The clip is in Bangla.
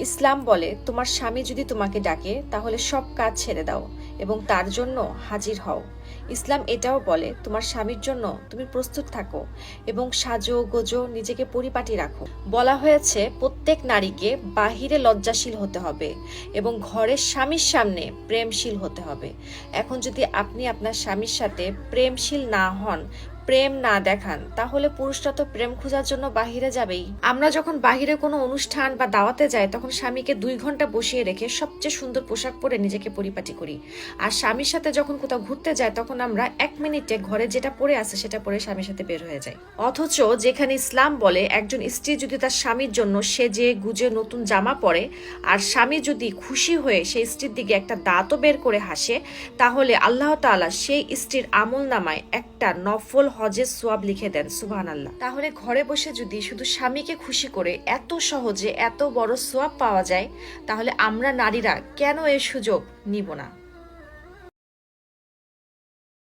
ইসলাম বলে তোমার স্বামী যদি তোমাকে ডাকে তাহলে সব কাজ ছেড়ে দাও এবং তার জন্য হাজির হও। ইসলাম এটাও বলে তোমার স্বামীর জন্য তুমি প্রস্তুত থাকো এবং সাজো গোজো, নিজেকে পরিপাটি রাখো। বলা হয়েছে প্রত্যেক নারীকে বাহিরে লজ্জাশীল হতে হবে এবং ঘরের স্বামীর সামনে প্রেমশীল হতে হবে। এখন যদি আপনি আপনার স্বামীর সাথে প্রেমশীল না হন, প্রেম না দেখান, তাহলে পুরুষরা তো প্রেম খোঁজার জন্য বাহিরে যাবেই। আমরা যখন বাহিরে কোনো অনুষ্ঠান বা দাওয়াতে যাই তখন স্বামীকে 2 ঘন্টা বসিয়ে রেখে সবচেয়ে সুন্দর পোশাক পরে নিজেকে পরিপাটি করি। আর স্বামীর সাথে যখন কোথাও ঘুরতে যাই তখন আমরা 1 মিনিটে ঘরে যেটা পরে আছে সেটা পরে স্বামীর সাথে বের হয়ে যাই। অথচ যেখানে ইসলাম বলে একজন স্ত্রী যদি তার স্বামীর জন্য সেজে গুজে নতুন জামা পরে আর স্বামী যদি খুশি হয়ে সেই স্ত্রীর দিকে একটা দাঁতও বের করে হাসে, তাহলে আল্লাহ তাআলা সেই স্ত্রীর আমল নামায় একটা নফল হজের সোয়াব লিখে দেন। সুবহানাল্লাহ। তাহলে ঘরে বসে যদি শুধু স্বামীকে খুশি করে এত সহজে এত বড় সোয়াব পাওয়া যায়, তাহলে আমরা নারীরা কেন এই সুযোগ নিব না?